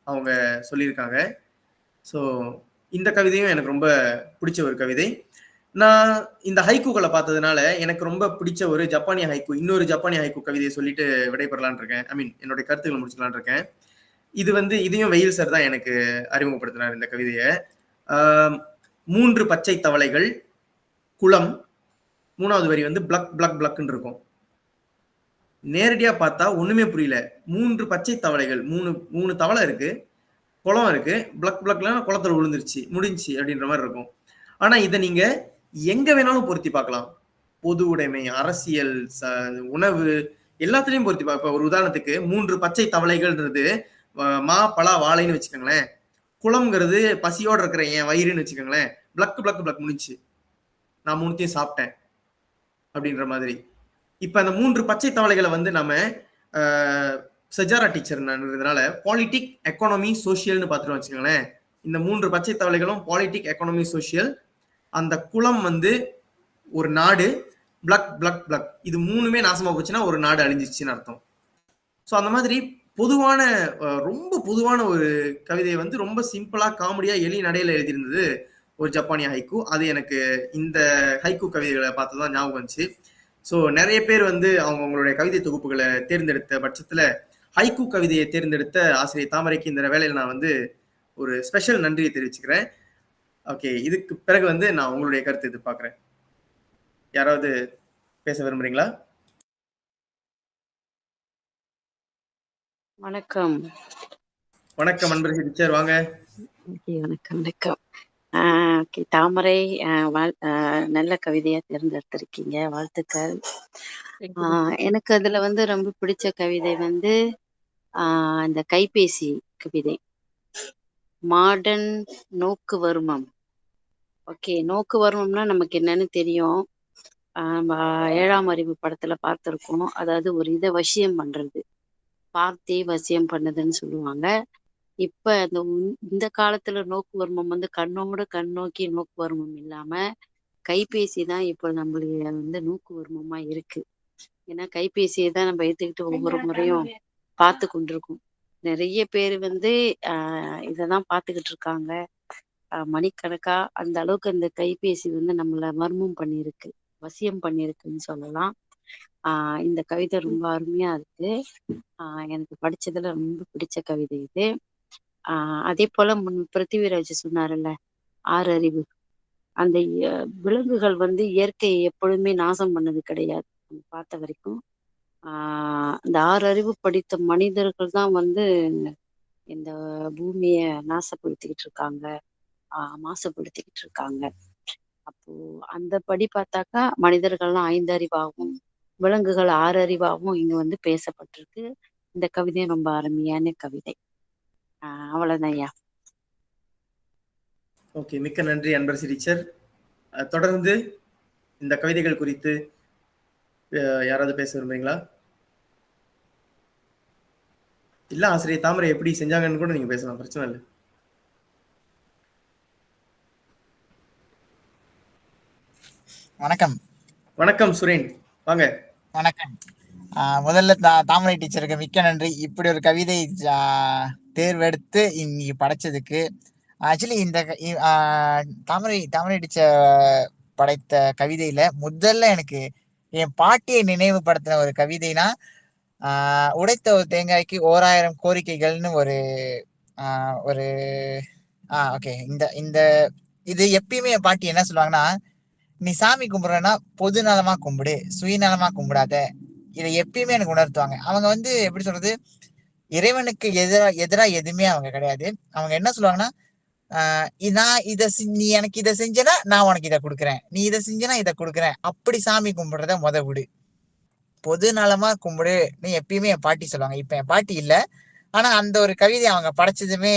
Speaker 1: அவங்க சொல்லியிருக்காங்க. ஸோ இந்த கவிதையும் எனக்கு ரொம்ப பிடிச்ச ஒரு கவிதை. நான் இந்த ஹைக்கூக்களை பார்த்ததுனால எனக்கு ரொம்ப பிடிச்ச ஒரு ஜப்பானிய ஹைக்கூ, இன்னொரு ஜப்பானிய ஹைக்கூ கவிதையை சொல்லிட்டு விடைபெறலான் இருக்கேன். ஐ மீன் என்னுடைய கருத்துக்களை முடிச்சுக்கலான் இருக்கேன். இது வந்து இதையும் வெயில் சார் தான் எனக்கு அறிமுகப்படுத்தினார் இந்த கவிதையை. 3 பச்சை தவளைகள், குளம், 3வது வரி வந்து பிளக் பிளக் பிளக்ன்னு இருக்கும். நேரடியா பார்த்தா ஒண்ணுமே புரியல. 3 பச்சை தவளைகள், 3 தவளை இருக்கு. குளம் இருக்கு, பிளக் பிளக்ல குளத்துல விழுந்துருச்சு, முடிஞ்சுச்சு அப்படின்ற மாதிரி இருக்கும். ஆனா இதை நீங்க எங்க வேணாலும் பொருத்தி பார்க்கலாம். பொது உடைமை, அரசியல், உணவு, எல்லாத்துலயும் பொருத்தி பார்ப்ப. ஒரு உதாரணத்துக்கு 3 பச்சை தவளைகள்ன்றது மா பலா வாழைன்னு வச்சுக்கோங்களேன். குளம்ங்கிறது பசியோட இருக்கிற என் வயிறுன்னு வச்சுக்கோங்களேன். பிளக் பிளக் பிளக் முடிச்சு, நான் 3த்தையும் சாப்பிட்டேன் அப்படின்ற மாதிரி. இப்ப அந்த 3 பச்சை தவளைகளை வந்து நம்ம சஜாரா டீச்சர்ன்றதுனால பாலிட்டிக், எக்கானமி, சோசியல்னு பார்த்துட்டு வச்சுக்கோங்களேன். இந்த 3 பச்சை தவளைகளும் பாலிட்டிக், எக்கானமி, சோசியல். அந்த குளம் வந்து ஒரு நாடு, பிளக் பிளக் பிளக், இது 3மே நாசமா போச்சுன்னா ஒரு நாடு அழிஞ்சிச்சுன்னு அர்த்தம். ஸோ அந்த மாதிரி பொதுவான ரொம்ப பொதுவான ஒரு கவிதையை வந்து ரொம்ப சிம்பிளா காமெடியா எளிய நடையில எழுதியிருந்தது ஒரு ஜப்பானிய ஹைக்கூ. அது எனக்கு இந்த ஹைக்கூ கவிதைகளை பார்த்துதான் ஞாபகம் வந்துச்சு. ஸோ நிறைய பேர் வந்து அவங்களுடைய கவிதை தொகுப்புகளை தேர்ந்தெடுத்த பட்சத்துல ஹைக்கூ கவிதையை தேர்ந்தெடுத்த ஆசிரியர் தாமரைக்கு இந்த வேலையில நான் வந்து ஒரு ஸ்பெஷல் நன்றியை தெரிவிச்சுக்கிறேன். ஓகே, இதுக்கு பிறகு வந்து நான் உங்களுடைய கருத்து எதிர்பார்க்கிறேன். யாராவது பேச விரும்புறீங்களா?
Speaker 3: வணக்கம்.
Speaker 1: வணக்கம் அன்பரசி டீச்சர், வாங்க.
Speaker 3: வணக்கம் வணக்கம். ஓகே, தாமரை நல்ல கவிதையா தேர்ந்தெடுத்திருக்கீங்க, வாழ்த்துக்கள். எனக்கு அதுல வந்து ரொம்ப பிடிச்ச கவிதை வந்து அந்த கைபேசி கவிதை, மாடர்ன் நோக்கு வருமம். ஓகே, நோக்கு வருமம்னா நமக்கு என்னன்னு தெரியும். 7ஆம் அறிவு படத்துல பார்த்திருக்கோம். அதாவது ஒரு இதை வசியம் பண்றது, பார்த்தே வசியம் பண்ணுதுன்னு சொல்லுவாங்க. இப்ப இந்த காலத்துல நோக்கு வர்மம் வந்து கண்ணோட கண் நோக்கி நோக்கு வர்மம் இல்லாம கைபேசி தான் இப்போ நம்மளுடைய வந்து நோக்கு வர்மமா இருக்கு. ஏன்னா கைபேசியை தான் நம்ம எடுத்துக்கிட்டு ஒவ்வொரு முறையும் பார்த்து கொண்டிருக்கோம். நிறைய பேர் வந்து இததான் பார்த்துக்கிட்டு இருக்காங்க மணிக்கணக்கா. அந்த அளவுக்கு அந்த கைபேசி வந்து நம்மள மர்மம் பண்ணிருக்கு, வசியம் பண்ணிருக்குன்னு சொல்லலாம். இந்த கவிதை ரொம்ப அருமையா இருக்கு. எனக்கு படிச்சதுல ரொம்ப பிடிச்ச கவிதை இது. அதே போல பிருத்திவிராஜ் சொன்னார்ல 6 அறிவு, அந்த விலங்குகள் வந்து இயற்கையை எப்பொழுதுமே நாசம் பண்ணது கிடையாது. பார்த்த வரைக்கும் இந்த 6 அறிவு படித்த மனிதர்கள் தான் வந்து இந்த பூமியை நாசப்படுத்திக்கிட்டு இருக்காங்க, மாசுபடுத்திக்கிட்டு இருக்காங்க. அப்போ அந்த படி பார்த்தாக்கா மனிதர்கள்லாம் 5 அறிவாகவும் விலங்குகள் 6 அறிவாகவும் இங்க வந்து பேசப்பட்டிருக்கு. இந்த கவிதை ரொம்ப அருமையான கவிதை. அவ்வளவுதான் ஐயா.
Speaker 1: ஓகே, மிக்க நன்றி அன்பரசி டீச்சர். தொடர்ந்து இந்த கவிதைகள் குறித்து யாராவது பேச விரும்புறீங்களா? இல்ல ஆசிரியர் தாமரை எப்படி செஞ்சாங்கன்னு கூட நீங்க பேசலாம், பிரச்சனை இல்லை.
Speaker 4: வணக்கம்.
Speaker 1: வணக்கம் சுரேன், வாங்க.
Speaker 4: வணக்கம். முதல்ல தாமரை டீச்சருக்கு மிக்க நன்றி, இப்படி ஒரு கவிதை தேர்வெடுத்து இன்னைக்கு படைச்சதுக்கு. ஆக்சுவலி இந்த தாமரை டீச்சர் படைத்த கவிதையில முதல்ல எனக்கு என் பாட்டியை நினைவுபடுத்தின ஒரு கவிதைனா உடைத்த ஒரு தேங்காய்க்கு 1000 கோரிக்கைகள்னு ஒரு ஒரு ஓகே. இந்த இது எப்பயுமே என் பாட்டி என்ன சொல்லுவாங்கன்னா, நீ சாமி கும்பிடுறன்னா பொது நலமா கும்பிடு, சுயநலமா கும்பிடாத. இதை எப்பயுமே எனக்கு உணர்த்துவாங்க. அவங்க வந்து எப்படி சொல்றது, இறைவனுக்கு எதிரா எதுவுமே அவங்க கிடையாது. அவங்க என்ன சொல்லுவாங்கன்னா, நான் நீ எனக்கு இதை செஞ்சனா நான் உனக்கு இதை கொடுக்குறேன், நீ இதை செஞ்சனா இதை கொடுக்குறேன், அப்படி சாமி கும்பிடுறத விடு, பொது நலமா கும்பிடுன்னு எப்பயுமே என் பாட்டி சொல்லுவாங்க. இப்ப என் பாட்டி இல்ல, ஆனா அந்த ஒரு கவிதை அவங்க படைச்சதுமே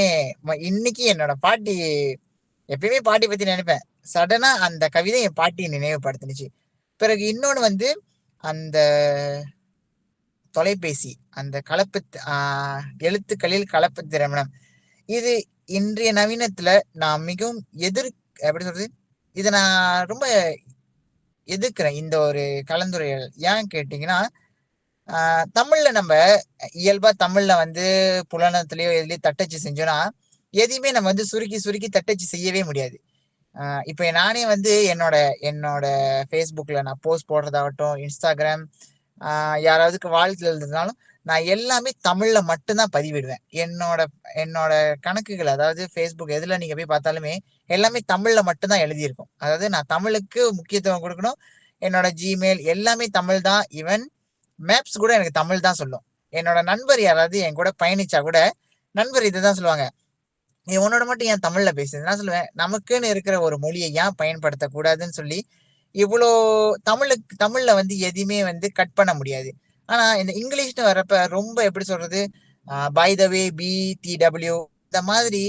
Speaker 4: இன்னைக்கு என்னோட பாட்டி, எப்பயுமே பாட்டி பத்தி நினைப்பேன், சடனா அந்த கவிதை என் பாட்டியை நினைவுபடுத்துனுச்சு. பிறகு இன்னொன்னு வந்து அந்த தொலைபேசி, அந்த கலப்பு எழுத்துக்களில் கலப்பு திருமணம், இது இன்றைய நவீனத்துல நான் மிகவும் எப்படி சொல்றது, இதை நான் ரொம்ப எதிர்க்கிறேன் இந்த ஒரு கலந்துரையாடல். ஏன்னு கேட்டீங்கன்னா, தமிழ்ல நம்ம இயல்பா தமிழ்ல வந்து புலனத்திலயோ எதுலயோ தட்டச்சு செஞ்சோம்னா எதையுமே நம்ம வந்து சுருக்கி சுருக்கி தட்டச்சு செய்யவே முடியாது. இப்ப நானே வந்து என்னோட ஃபேஸ்புக்ல நான் போஸ்ட் போடுறதாகட்டும், இன்ஸ்டாகிராம், யாராவதுக்கு வாழ்த்து எழுதுனாலும் நான் எல்லாமே தமிழ்ல மட்டும்தான் பதிவிடுவேன். என்னோட கணக்குகள், அதாவது ஃபேஸ்புக் எதுல நீங்க போய் பார்த்தாலுமே எல்லாமே தமிழ்ல மட்டும்தான் எழுதியிருக்கும். அதாவது நான் தமிழுக்கு முக்கியத்துவம் கொடுக்கணும். என்னோட ஜிமெயில் எல்லாமே தமிழ் தான். ஈவன் மேப்ஸ் கூட எனக்கு தமிழ் தான் சொல்லும். என்னோட நண்பர் யாராவது என் கூட பயணிச்சா கூட நண்பர் இதுதான் சொல்லுவாங்க, நீ உன்னோட மட்டும் ஏன் தமிழ்ல பேசுது? நான் சொல்லுவேன், நமக்குன்னு இருக்கிற ஒரு மொழியை ஏன் பயன்படுத்தக்கூடாதுன்னு சொல்லி இவ்வளோ தமிழ்ல வந்து எதையுமே வந்து கட் பண்ண முடியாது. ஆனா இந்த இங்கிலீஷ்னு வர்றப்ப ரொம்ப எப்படி சொல்றது, பை த வே, BTW இந்த மாதிரி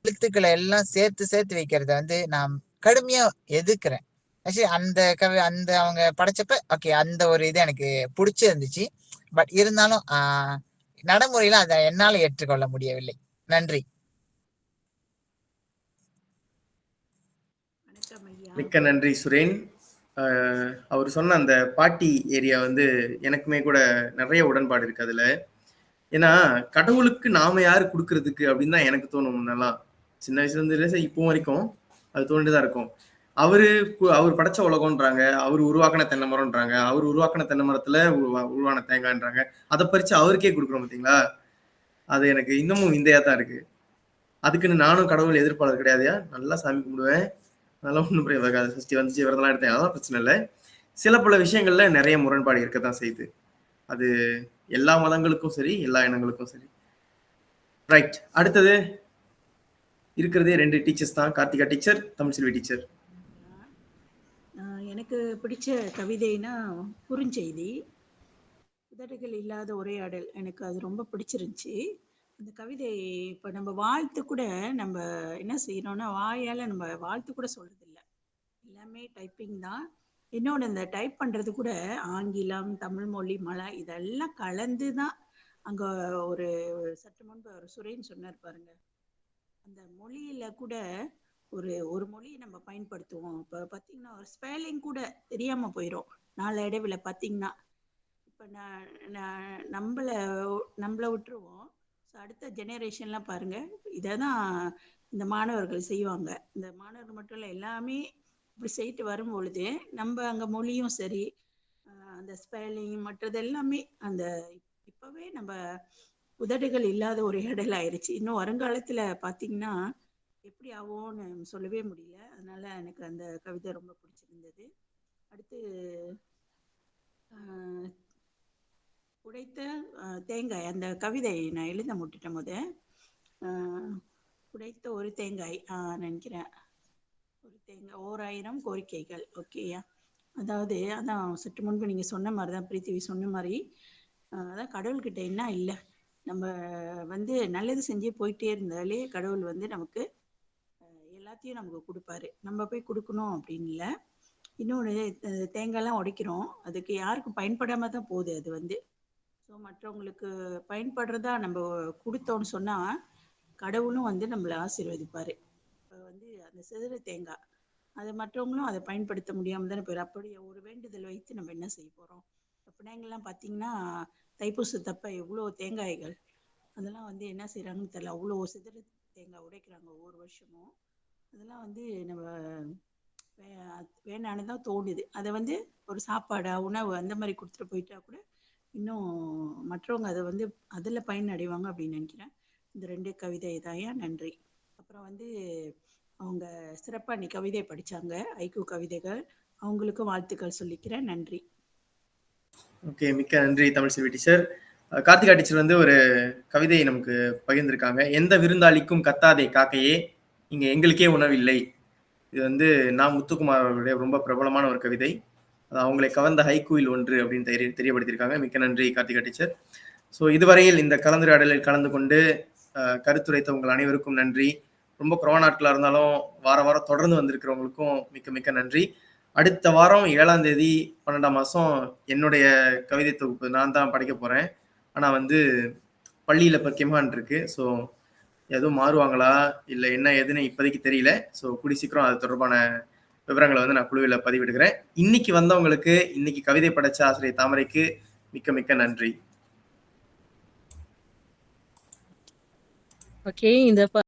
Speaker 4: எழுத்துக்களை எல்லாம் சேர்த்து சேர்த்து வைக்கிறத வந்து நான் கடுமையா எதிர்க்கிறேன். ஆக்சுவலி அந்த அவங்க படைச்சப்ப ஓகே அந்த ஒரு இது எனக்கு பிடிச்சிருந்துச்சு. பட் இருந்தாலும் நடைமுறையில அதை என்னால ஏற்றுக்கொள்ள முடியவில்லை. நன்றி.
Speaker 5: வணக்கம் ஐயா.
Speaker 1: மிக்க நன்றி சுரேன். அவர் சொன்ன அந்த பாட்டி ஏரியா வந்து எனக்குமே கூட நிறைய உடன்பாடு இருக்கு அதுல. ஏன்னா கடவுளுக்கு நாம யாரு கொடுக்கறதுக்கு அப்படின்னு தான் எனக்கு தோணும். முன்னெல்லாம் சின்ன வயசுல இருந்து இப்போ வரைக்கும் அது தோண்டிதான் இருக்கும். அவர் படைச்ச உலகம்ன்றாங்க, அவர் உருவாக்கின தென்னை மரம்ன்றாங்க, அவர் உருவாக்கின தென்னை மரத்துல உருவான தேங்காய்ன்றாங்க. அதை பறிச்சு அவருக்கே கொடுக்குறோம் பார்த்தீங்களா? அது எனக்கு இன்னமும் விந்தையா தான் இருக்கு. அதுக்குன்னு நானும் கடவுள் எதிர்ப்பாளர் கிடையாதுயா, நல்லா சாமி கும்பிடுவேன், அதெல்லாம் ஒன்றும் சஷ்டி வந்துச்சு விரதெல்லாம் எடுத்தேன், அதெல்லாம் பிரச்சனை இல்லை. சில பல விஷயங்கள்ல நிறைய முரண்பாடு இருக்கத்தான் செய்யுது. அது எல்லா மதங்களுக்கும் சரி, எல்லா இனங்களுக்கும் சரி. ரைட், அடுத்தது இருக்கிறதே 2 டீச்சர்ஸ் தான், கார்த்திகா டீச்சர், தமிழ்செல்வி டீச்சர்.
Speaker 5: எனக்கு பிடிச்ச கவிதைனா குறுஞ்செய்தி, உதடுகள் இல்லாத உரையாடல். எனக்கு அது ரொம்ப பிடிச்சிருந்துச்சு. அந்த கவிதை இப்போ நம்ம வாழ்த்து கூட நம்ம என்ன செய்யறோம்னா, வாயால் நம்ம வாழ்த்து கூட சொல்றதில்ல, எல்லாமே டைப்பிங் தான். இன்னொன்று, இந்த டைப் பண்ணுறது கூட ஆங்கிலம், தமிழ் மொழி, மலை இதெல்லாம் கலந்து தான். அங்கே ஒரு சற்று முன்பு ஒரு சுரேன் சொன்னார் பாருங்க, அந்த மொழியில கூட ஒரு மொழியை நம்ம பயன்படுத்துவோம். இப்போ பார்த்தீங்கன்னா ஒரு ஸ்பெல்லிங் கூட தெரியாமல் போயிடும் நாளடைவில். பார்த்தீங்கன்னா இப்போ நம்மளை விட்டுருவோம். ஸோ அடுத்த ஜெனரேஷன்லாம் பாருங்கள், இதை தான் இந்த மாணவர்கள் செய்வாங்க. இந்த மாணவர்கள் மட்டும் இல்லை, எல்லாமே இப்படி செய்யிட்டு வரும் பொழுது நம்ம அங்கே மொழியும் சரி, அந்த ஸ்பெல்லிங் மற்றது எல்லாமே அந்த இப்போவே நம்ம உதடுகள் இல்லாத ஒரு இடையில ஆயிடுச்சு. இன்னும் வருங்காலத்தில் பார்த்தீங்கன்னா எப்படி ஆகும்னு சொல்லவே முடியல. அதனால எனக்கு அந்த கவிதை ரொம்ப பிடிச்சிருந்தது. அடுத்து உடைத்த தேங்காய், அந்த கவிதை நான் எழுத முட்டுட்டேன் போது. உடைத்த ஒரு தேங்காய் நினைக்கிறேன், ஒரு தேங்காய் 1000 கோரிக்கைகள். ஓகேயா, அதாவது அதான் சற்று முன்பு நீங்கள் சொன்ன மாதிரி தான், பிரித்திவி சொன்ன மாதிரி, அதான் கடவுள்கிட்ட என்ன இல்லை, நம்ம வந்து நல்லது செஞ்சே போயிட்டே இருந்தாலே கடவுள் வந்து நமக்கு எல்லாத்தையும் நமக்கு கொடுப்பாரு. நம்ம போய் கொடுக்கணும் அப்படின்னு இல்லை. இன்னொன்று, தேங்காய்லாம் உடைக்கிறோம், அதுக்கு யாருக்கும் பயன்படாமல் தான் போகுது அது வந்து. ஸோ மற்றவங்களுக்கு பயன்படுறதா நம்ம கொடுத்தோன்னு சொன்னால் கடவுளும் வந்து நம்மளை ஆசீர்வதிப்பார். இப்போ வந்து அந்த சிதற தேங்காய் அதை மற்றவங்களும் அதை பயன்படுத்த முடியாமல் தானே போயிடும். அப்படி ஒரு வேண்டுதல் வைத்து நம்ம என்ன செய்ய போகிறோம்? இப்போ பிள்ளைங்கள்லாம் பார்த்தீங்கன்னா தைப்பூசத்தப்ப எவ்வளோ தேங்காய்கள் அதெல்லாம் வந்து என்ன செய்கிறாங்கன்னு தெரியல, அவ்வளோ சிதற தேங்காய் உடைக்கிறாங்க ஒவ்வொரு வருஷமும். அதெல்லாம் வந்து நம்ம வேணான்னு தான் தோணுது. அதை வந்து ஒரு சாப்பாடா, உணவு அந்த மாதிரி கொடுத்துட்டு போயிட்டா கூட இன்னும் மற்றவங்க அதை வந்து அதில் பயனடைவாங்க அப்படின்னு நினைக்கிறேன். இந்த 2 கவிதை தாயா, நன்றி. அப்புறம் வந்து அவங்க சிறப்பாக நீ கவிதை படித்தாங்க, ஐக்கூ கவிதைகள், அவங்களுக்கும் வாழ்த்துக்கள் சொல்லிக்கிறேன். நன்றி.
Speaker 1: ஓகே, மிக்க நன்றி தமிழ்செல்வி டீச்சர். கார்த்திகா டீச்சர் வந்து ஒரு கவிதையை நமக்கு பகிர்ந்திருக்காங்க. எந்த விருந்தாளிக்கும் கத்தாதே காக்கையே, இங்க எங்களுக்கே உணவில்லை. இது வந்து நான் முத்துக்குமார் அவர்களுடைய ரொம்ப பிரபலமான ஒரு கவிதை. அது அவங்களை கவர்ந்த ஹைக்கூவில் ஒன்று அப்படின்னு தெரியப்படுத்தியிருக்காங்க. மிக்க நன்றி கார்த்திகா டீச்சர். ஸோ இதுவரையில் இந்த கலந்துரையாடலில் கலந்து கொண்டு கருத்துரைத்த உங்கள் அனைவருக்கும் நன்றி. ரொம்ப கொரோனா நாட்களாக இருந்தாலும் வாரம் தொடர்ந்து வந்திருக்கிறவங்களுக்கும் மிக்க மிக்க நன்றி. அடுத்த வாரம் 7ஆம் தேதி 12ஆம் மாதம் என்னுடைய கவிதை தொகுப்பு நான் தான் படிக்க போகிறேன். ஆனால் வந்து பள்ளியில் பக்கியமான் இருக்கு. ஸோ எதுவும் மாறுவாங்களா இல்லை என்ன ஏதுன்னு இப்போதைக்கு தெரியல. ஸோ கூடி சீக்கிரம் அது தொடர்பான விவரங்களை வந்து நான் குழுவில் பதிவிடுகிறேன். இன்னைக்கு வந்தவங்களுக்கு, இன்னைக்கு கவிதை படைச்ச ஆசிரியர் தாமரைக்கு மிக்க மிக்க நன்றி.
Speaker 2: ஓகே, இந்த